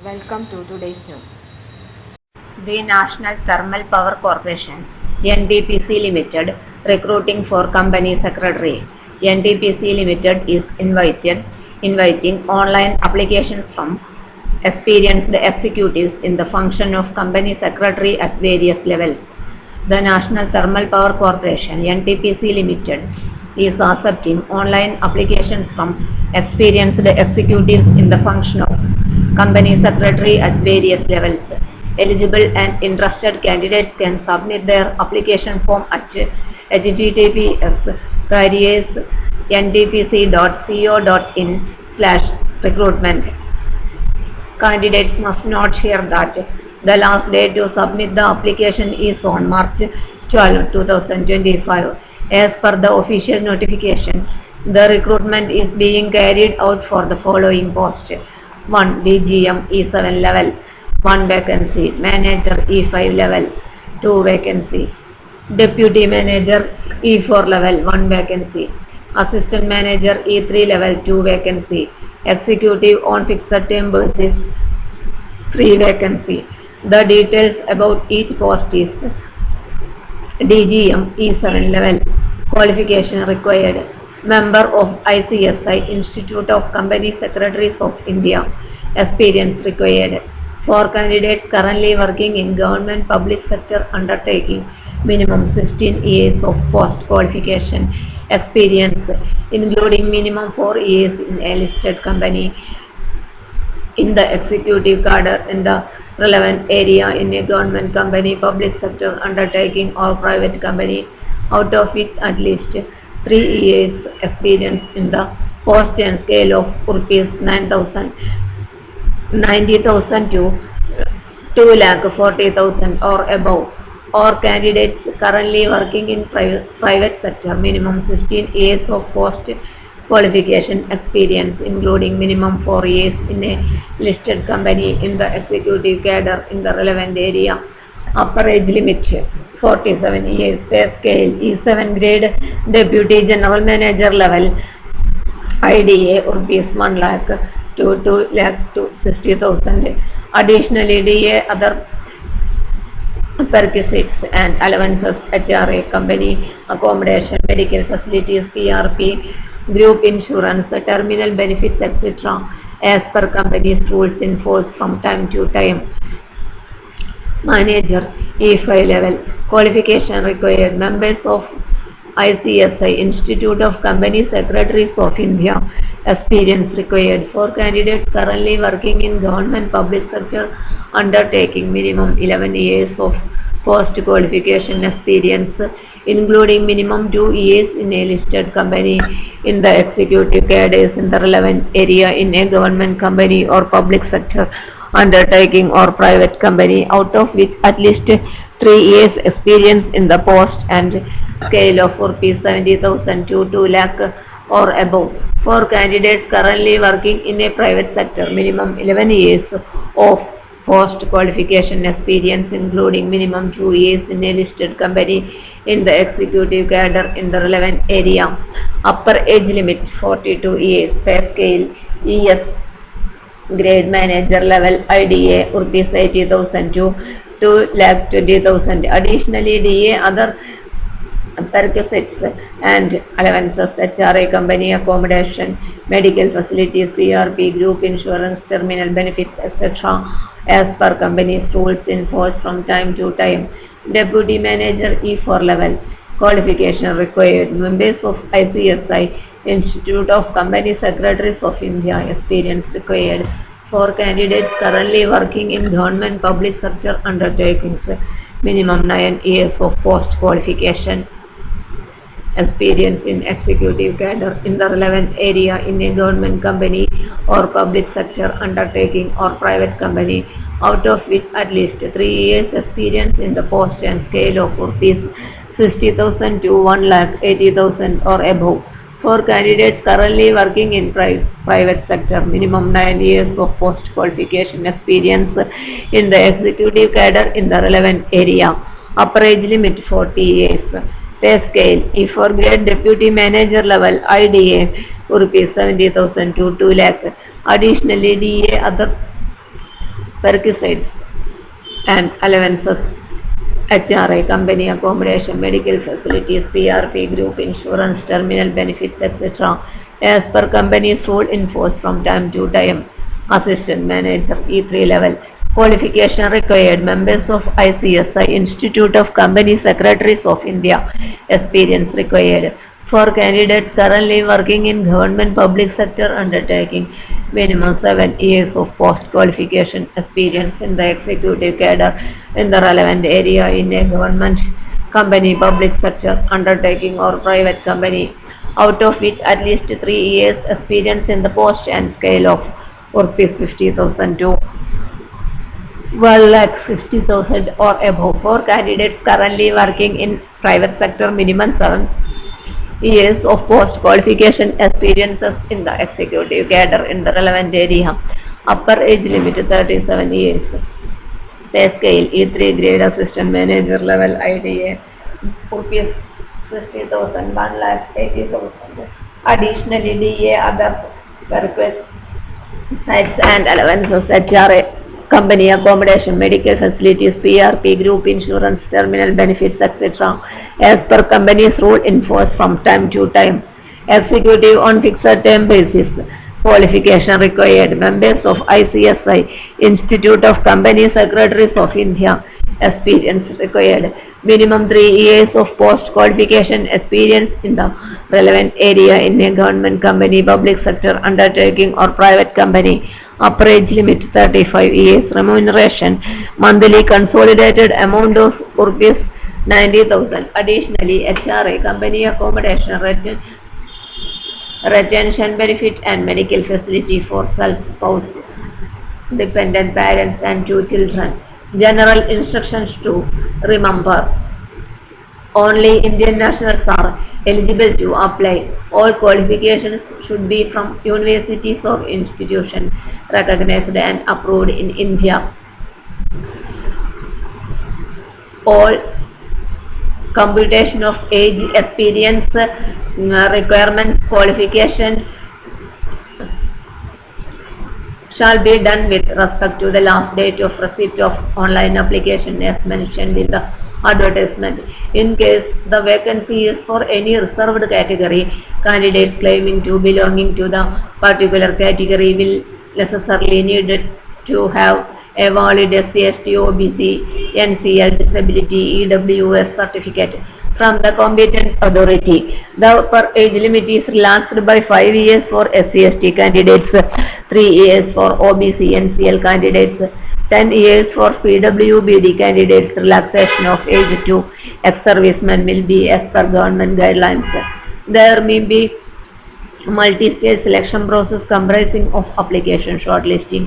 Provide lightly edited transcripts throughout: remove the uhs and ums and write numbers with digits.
Welcome to today's news. The National Thermal Power Corporation (NTPC Limited) recruiting for company secretary. NTPC Limited is inviting online applications from experienced executives in the function of company secretary at various levels. The National Thermal Power Corporation (NTPC Limited) is accepting online applications from experienced executives in the function of company secretary at various levels. Eligible and interested candidates can submit their application form at https://ntpc.co.in/recruitment. Candidates must note here that the last day to submit the application is on March 12, 2025. As per the official notification, the recruitment is being carried out for the following posts: 1. DGM E7 level, 1 vacancy; Manager E5 level, 2 vacancy; Deputy Manager E4 level, 1 vacancy; Assistant Manager E3 level, 2 vacancy; Executive on fixed term basis, 3 vacancy. The details about each post is: DGM E7 level. Qualification required: member of ICSI, Institute of Company Secretaries of India. Experience required: for candidates currently working in government public sector undertaking, minimum 16 years of post qualification experience, including minimum 4 years in a listed company in the executive cadre in the relevant area in a government company, public sector undertaking or private company, out of which at least 3 years experience in the post and scale of rupees 90,000 to 2,40,000 or above, or candidates currently working in private sector, minimum 16 years of post qualification experience, including minimum 4 years in a listed company in the executive cadre in the relevant area. Upper age limit 47 years. Pay scale E7 grade, Deputy General Manager level, IDA rupees 1 lakh to 2 lakh to 60,000. Additionally, DA other perquisites and allowances, HRA, company accommodation, medical facilities, PRP, group insurance, terminal benefits, etc. as per company's rules in force from time to time. Manager E5 level. Qualification required: members of ICSI, Institute of Company Secretaries of India. Experience required: for candidates currently working in government public sector undertaking, minimum 11 years of post qualification experience, including minimum 2 years in a listed company in the executive cadres in the relevant area in a government company or public sector undertaking or private company, out of which at least 3 years experience in the post and scale of rupees 70,000 to 2 lakh or above. For candidates currently working in a private sector, minimum 11 years of post qualification experience, including minimum 2 years in a listed company in the executive cadre in the relevant area. Upper age limit 42 years. Pay scale ES grade, Manager level, IDA rupees 80,000 to 2,20,000. Additionally, DA other perquisites and allowances, HRA, company accommodation, medical facilities, PRP, group insurance, terminal benefits, etc. as per company's rules in force from time to time. Deputy Manager E4 level. Qualification required: members of ICSI, Institute of Company Secretaries of India. Experience required: for candidates currently working in government public sector undertakings, minimum 9 years of post qualification experience in executive cadre in the relevant area in a government company or public sector undertaking or private company, out of which at least 3 years experience in the post and scale of rupees 60,000 to 1,80,000 or above. For candidates currently working in private sector, minimum 9 years of post qualification experience in the executive cadre in the relevant area. Upper age limit 40 years. Pay scale E4 grade, Deputy Manager level, IDA rupees 70,000 to 2 lakh. Additionally, DA other perquisites and allowances, HRI, company accommodation, medical facilities, PRP, group insurance, terminal benefits, etc. as per company's rule in force from time to time. Assistant Manager E3 level. Qualification required. Members of ICSI, Institute of Company Secretaries of India. Experience required. For candidates currently working in government public sector undertaking, minimum 7 years of post-qualification experience in the executive cadre in the relevant area in a government company, public sector undertaking or private company, out of which at least 3 years experience in the post and scale of rupees 50,000 to 1,60,000 or above. For candidates currently working in private sector, minimum 7 years of post-qualification experiences in the executive cadre in the relevant area. Upper age limit 37 years. Pay scale E3 grade assistant manager level IDA rupees 60,000, 1,80,000. Additionally, DA other request sites and allowances, HRA, company accommodation, medical facilities, PRP, group insurance, terminal benefits, etc. as per company's rule in force from time to time. Executive on fixed term basis. Qualification required. Members of ICSI, Institute of Company Secretaries of India. Experience required. Minimum 3 years of post-qualification experience in the relevant area in a government company, public sector undertaking or private company. Upper age limit 35 years. Remuneration monthly consolidated amount of rupees 90,000. Additionally, HRA, company accommodation, retention benefit and medical facility for spouse, dependent parents and 2 children. General instructions to remember. Only Indian nationals are eligible to apply. All qualifications should be from universities or institutions recognized and approved in India. All computation of age, experience, requirements, qualifications shall be done with respect to the last date of receipt of online application as mentioned in the advertisement. In case the vacancy is for any reserved category, candidates claiming to belonging to the particular category will necessarily need to have a valid SC/ST, OBC, NCL, disability, EWS certificate from the competent authority. The upper age limit is relaxed by 5 years for SC/ST candidates, 3 years for OBC NCL candidates, 10 years for PWBD candidates. Relaxation of age to ex-servicemen will be as per government guidelines. There may be multi-stage selection process comprising of application, shortlisting,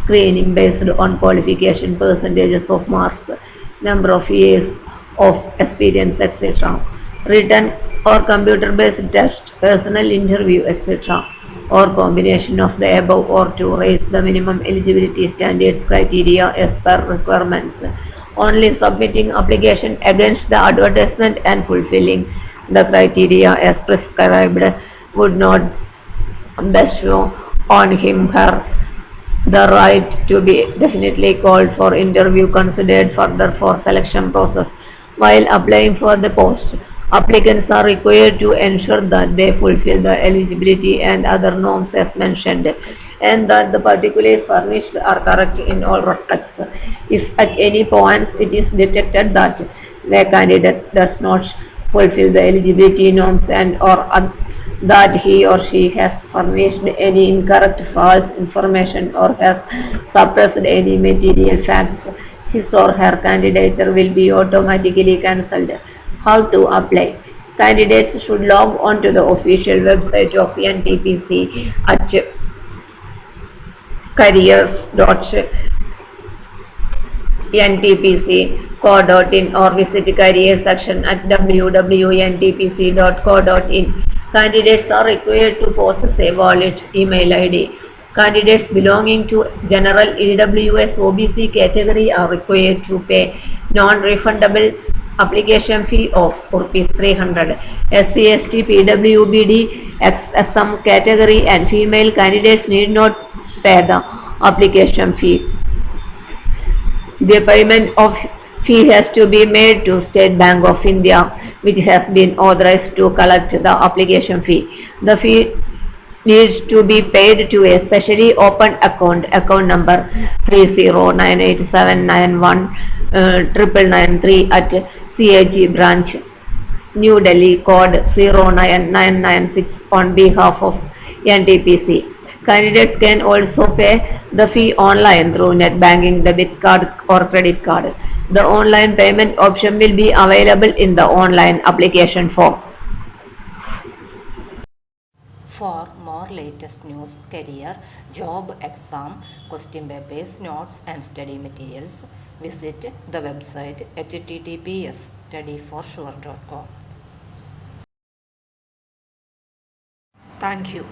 screening based on qualification, percentages of marks, number of years of experience, etc. Written or computer-based test, personal interview, etc. or combination of the above, or to raise the minimum eligibility standards criteria as per requirements. Only submitting application against the advertisement and fulfilling the criteria as prescribed would not bestow on him her the right to be definitely called for interview, considered further for selection process. While applying for the post, applicants are required to ensure that they fulfill the eligibility and other norms as mentioned, and that the particulars furnished are correct in all respects. If at any point it is detected that the candidate does not fulfill the eligibility norms and or that he or she has furnished any incorrect, false information or has suppressed any material facts, his or her candidature will be automatically cancelled. How to apply? Candidates should log on to the official website of NTPC at careers.ntpc.co.in or visit career section at www.ntpc.co.in. Candidates are required to possess a valid email ID. Candidates belonging to general EWS OBC category are required to pay non-refundable application fee of rupees 300. SC/ST, PWBD, XSM category and female candidates need not pay the application fee. The payment of fee has to be made to State Bank of India, which has been authorized to collect the application fee. The fee needs to be paid to a specially opened account number 3098791993 at CAG branch, New Delhi, code 09996 on behalf of NTPC. Candidates can also pay the fee online through net banking, debit card or credit card. The online payment option will be available in the online application form. For more latest news, career, job, exam, question papers, notes and study materials, visit the website https://studyforsure.com. Thank you.